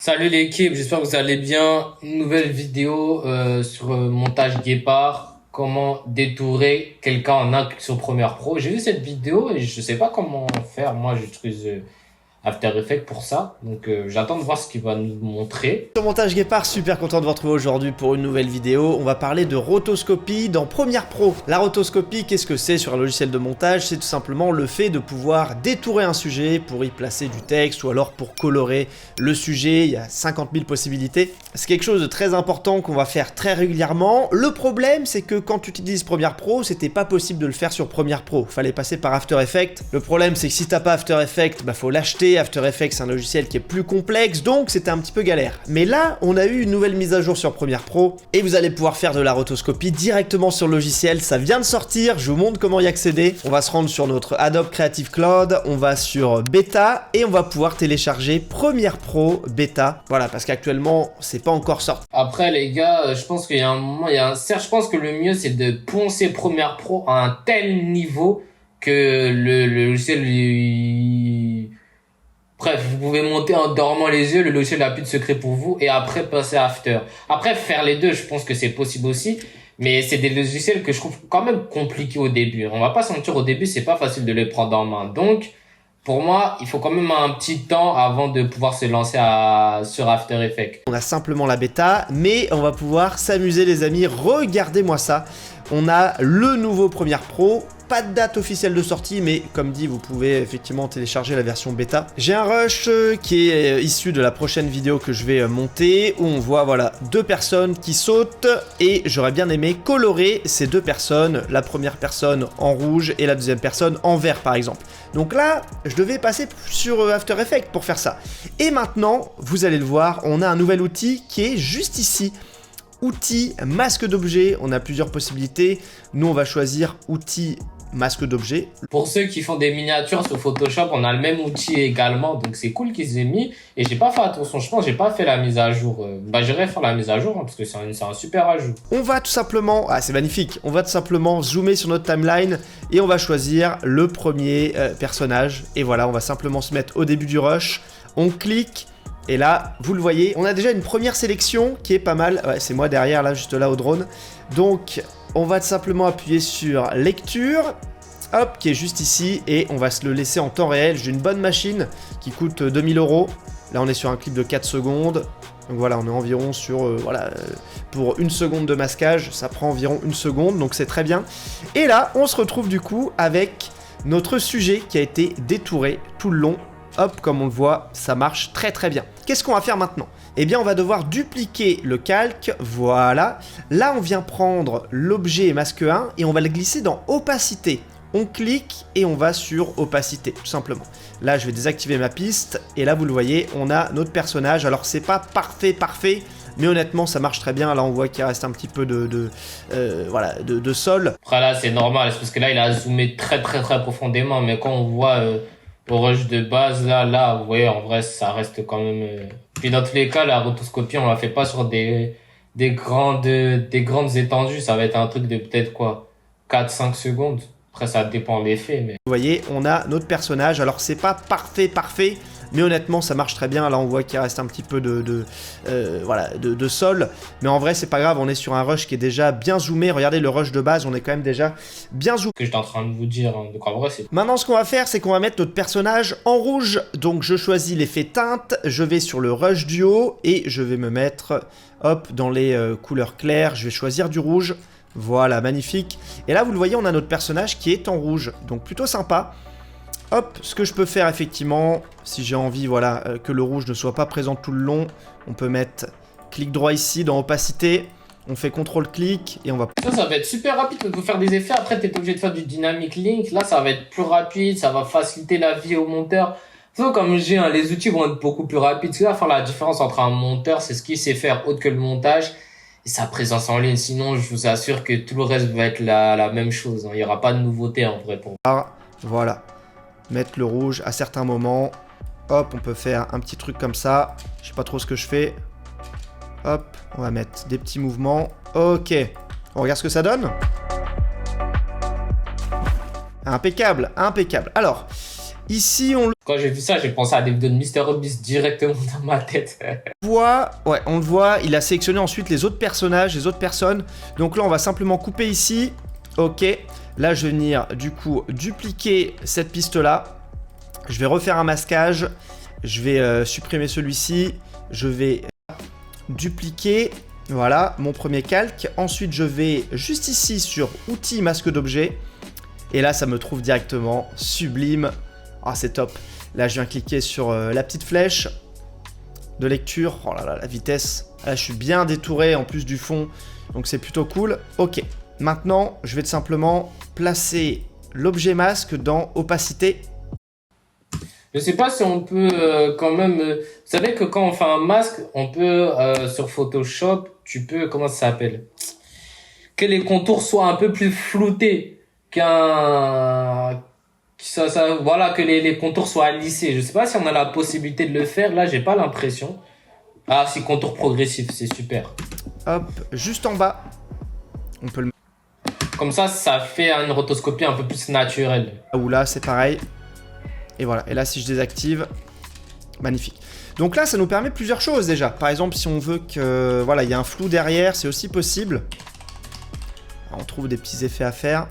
Salut l'équipe, j'espère que vous allez bien. Une nouvelle vidéo sur montage guépard, comment détourer quelqu'un en sur Premiere Pro. J'ai vu cette vidéo et je sais pas comment faire. Moi, j'utilise After Effects pour ça. Donc j'attends de voir ce qu'il va nous montrer. Sur Montage Guépard, super content de vous retrouver aujourd'hui pour une nouvelle vidéo. On va parler de rotoscopie dans Premiere Pro. La rotoscopie, qu'est-ce que c'est sur un logiciel de montage? C'est tout simplement le fait de pouvoir détourer un sujet pour y placer du texte ou alors pour colorer le sujet. Il y a 50 000 possibilités. C'est quelque chose de très important qu'on va faire très régulièrement. Le problème, c'est que quand tu utilises Premiere Pro, c'était pas possible de le faire sur Premiere Pro. Fallait passer par After Effects. Le problème, c'est que si t'as pas After Effects, bah faut l'acheter. After Effects, c'est un logiciel qui est plus complexe, donc c'était un petit peu galère. Mais là, on a eu une nouvelle mise à jour sur Premiere Pro, et vous allez pouvoir faire de la rotoscopie directement sur le logiciel. Ça vient de sortir, je vous montre comment y accéder. On va se rendre sur notre Adobe Creative Cloud, on va sur Beta, et on va pouvoir télécharger Premiere Pro Beta. Voilà, parce qu'actuellement, c'est pas encore sorti. Après les gars, je pense qu'il y a un moment, je pense que le mieux c'est de poncer Premiere Pro à un tel niveau que le logiciel lui... Bref, vous pouvez monter en dormant les yeux, le logiciel n'a plus de secret pour vous, et après passer à After. Après, faire les deux, je pense que c'est possible aussi, mais c'est des logiciels que je trouve quand même compliqués au début. On va pas se mentir, au début, c'est pas facile de les prendre en main. Donc, pour moi, il faut quand même un petit temps avant de pouvoir se lancer sur After Effects. On a simplement la bêta, mais on va pouvoir s'amuser les amis, regardez-moi ça. On a le nouveau Premiere Pro, pas de date officielle de sortie, mais comme dit, vous pouvez effectivement télécharger la version bêta. J'ai un rush qui est issu de la prochaine vidéo que je vais monter, où on voit voilà deux personnes qui sautent, et j'aurais bien aimé colorer ces deux personnes, la première personne en rouge et la deuxième personne en vert par exemple. Donc là, je devais passer sur After Effects pour faire ça. Et maintenant, vous allez le voir, on a un nouvel outil qui est juste ici. Outil masque d'objet, on a plusieurs possibilités. Nous, on va choisir outil masque d'objet. Pour ceux qui font des miniatures sur Photoshop, on a le même outil également, donc c'est cool qu'ils aient mis. Et j'ai pas fait attention, je pense que j'ai pas fait la mise à jour. J'irai faire la mise à jour, hein, parce que c'est un super ajout. On va tout simplement, c'est magnifique, on va tout simplement zoomer sur notre timeline et on va choisir le premier personnage. Et voilà, on va simplement se mettre au début du rush, on clique. Et là, vous le voyez, on a déjà une première sélection qui est pas mal. Ouais, c'est moi derrière, là, juste là au drone. Donc, on va tout simplement appuyer sur lecture, hop, qui est juste ici, et on va se le laisser en temps réel. J'ai une bonne machine qui coûte 2000 €. Là, on est sur un clip de 4 secondes. Donc voilà, on est environ sur, pour une seconde de masquage, ça prend environ une seconde, donc c'est très bien. Et là, on se retrouve du coup avec notre sujet qui a été détouré tout le long. Hop, comme on le voit, ça marche très très bien. Qu'est-ce qu'on va faire maintenant? Eh bien, on va devoir dupliquer le calque, voilà. Là, on vient prendre l'objet masque 1 et on va le glisser dans opacité. On clique et on va sur opacité, tout simplement. Là, je vais désactiver ma piste et là, vous le voyez, on a notre personnage. Alors, c'est pas parfait, mais honnêtement, ça marche très bien. Là, on voit qu'il reste un petit peu de sol. Après là, c'est normal, c'est parce que là, il a zoomé très profondément, mais quand on voit... au rush de base, là, vous voyez, en vrai, ça reste quand même... Puis dans tous les cas, la rotoscopie, on la fait pas sur des grandes étendues. Ça va être un truc de peut-être quoi, 4-5 secondes. Après, ça dépend de l'effet, mais... Vous voyez, on a notre personnage. Alors, c'est pas parfait, mais honnêtement, ça marche très bien. Là, on voit qu'il reste un petit peu de sol. Mais en vrai, c'est pas grave. On est sur un rush qui est déjà bien zoomé. Regardez, le rush de base, on est quand même déjà bien zoomé. Que j'étais en train de vous dire. Hein. Donc, en vrai, c'est... Maintenant, ce qu'on va faire, c'est qu'on va mettre notre personnage en rouge. Donc, je choisis l'effet teinte. Je vais sur le rush du haut. Et je vais me mettre, hop, dans les couleurs claires. Je vais choisir du rouge. Voilà, magnifique. Et là, vous le voyez, on a notre personnage qui est en rouge. Donc, plutôt sympa. Hop, ce que je peux faire effectivement, si j'ai envie, voilà, que le rouge ne soit pas présent tout le long, on peut mettre clic droit ici dans opacité, on fait CTRL-clic et on va... Ça va être super rapide pour faire des effets. Après, t'es obligé de faire du dynamic link. Là, ça va être plus rapide, ça va faciliter la vie au monteur. Donc, comme je dis, hein, les outils vont être beaucoup plus rapides. Ce qui va faire la différence entre un monteur, c'est ce qu'il sait faire autre que le montage et sa présence en ligne. Sinon, je vous assure que tout le reste va être la même chose. Hein. Il n'y aura pas de nouveauté en vrai pour moi. Voilà. Mettre le rouge à certains moments. Hop, on peut faire un petit truc comme ça. Je sais pas trop ce que je fais. Hop, on va mettre des petits mouvements. Ok, on regarde ce que ça donne. Impeccable, impeccable. Alors, Ici, on le Quand j'ai vu ça, j'ai pensé à des vidéos de Mister Beast directement dans ma tête. voit. Ouais, on le voit. Il a sélectionné ensuite les autres personnages, les autres personnes. Donc là, on va simplement couper ici. Ok. Là, je vais venir, du coup, dupliquer cette piste-là. Je vais refaire un masquage. Je vais supprimer celui-ci. Je vais dupliquer. Voilà, mon premier calque. Ensuite, je vais juste ici sur outils masque d'objet. Et là, ça me trouve directement sublime. Ah, c'est top. Là, je viens cliquer sur la petite flèche de lecture. Oh là là, la vitesse. Là, je suis bien détouré en plus du fond. Donc, c'est plutôt cool. Ok. Maintenant, je vais tout simplement placer l'objet masque dans opacité. Je sais pas si on peut quand même. Vous savez que quand on fait un masque, on peut sur Photoshop, tu peux comment ça s'appelle? Que les contours soient un peu plus floutés voilà, que les contours soient lissés. Je sais pas si on a la possibilité de le faire. Là, j'ai pas l'impression. Ah, si contour progressif, c'est super. Hop, juste en bas. On peut le Comme ça fait une rotoscopie un peu plus naturelle. mettre ou là, c'est pareil. Et voilà. Et là, si je désactive, magnifique. Donc là, ça nous permet plusieurs choses déjà. Par exemple, si on veut que voilà, il y a un flou derrière, c'est aussi possible. On trouve des petits effets à faire.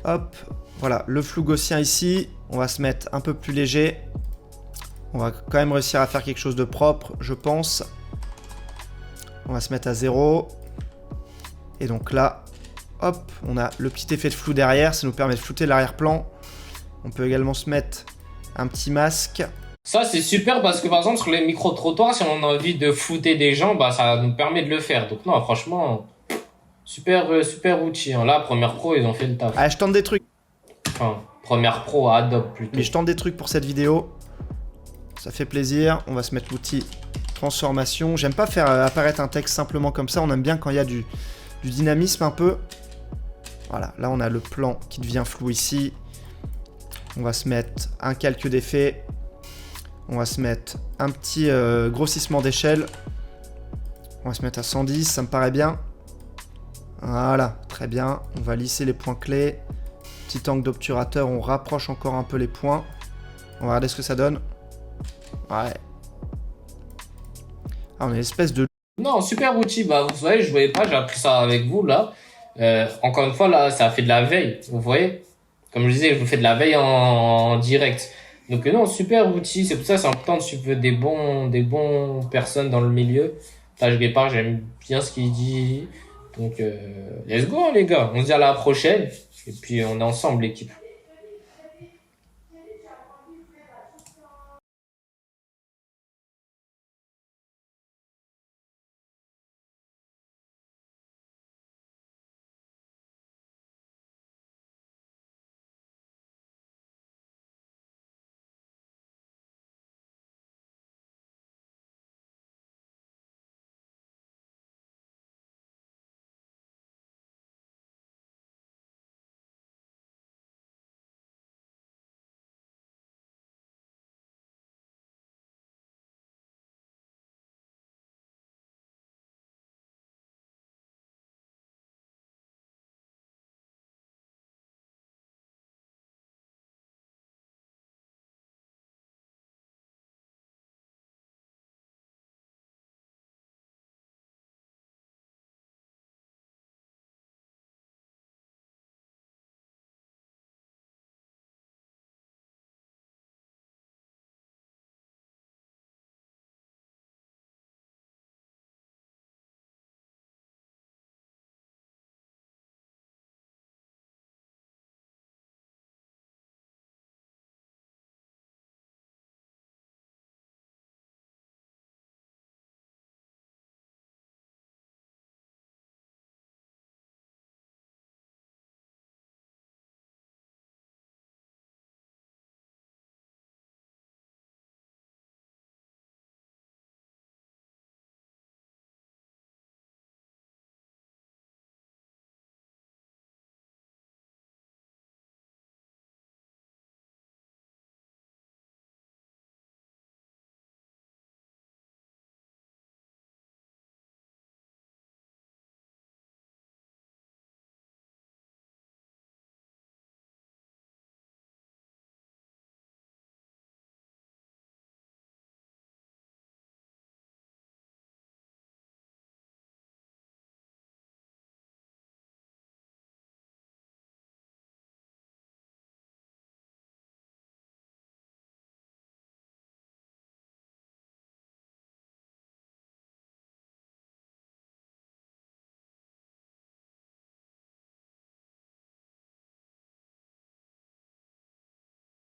Hop, voilà, le flou gaussien ici. On va se mettre un peu plus léger. On va quand même réussir à faire quelque chose de propre, je pense. On va se mettre à 0. Et donc là, hop, on a le petit effet de flou derrière. Ça nous permet de flouter l'arrière-plan. On peut également se mettre un petit masque. Ça, c'est super parce que par exemple, sur les micro-trottoirs, si on a envie de flouter des gens, bah, ça nous permet de le faire. Donc, non, franchement, super outil. Hein. Là, Premiere Pro, ils ont fait le taf. Ah, je tente des trucs. Enfin, Premiere Pro, Adobe plutôt. Mais je tente des trucs pour cette vidéo. Ça fait plaisir. On va se mettre l'outil transformation. J'aime pas faire apparaître un texte simplement comme ça. On aime bien quand il y a du dynamisme un peu. Voilà, là on a le plan qui devient flou ici. On va se mettre un calque d'effet. On va se mettre un petit grossissement d'échelle. On va se mettre à 110, ça me paraît bien. Voilà, très bien. On va lisser les points clés. Petit angle d'obturateur, on rapproche encore un peu les points. On va regarder ce que ça donne. Ouais. Ah, on a une espèce de... Non, super outil. Bah, vous voyez, je voyais pas, j'ai appris ça avec vous, là. Encore une fois, là, ça a fait de la veille. Vous voyez? Comme je disais, je vous fais de la veille en direct. Donc, non, super outil. C'est pour ça, c'est important de suivre des bons personnes dans le milieu. Là, je Guépard, j'aime bien ce qu'il dit. Donc, let's go, les gars. On se dit à la prochaine. Et puis, on est ensemble, l'équipe.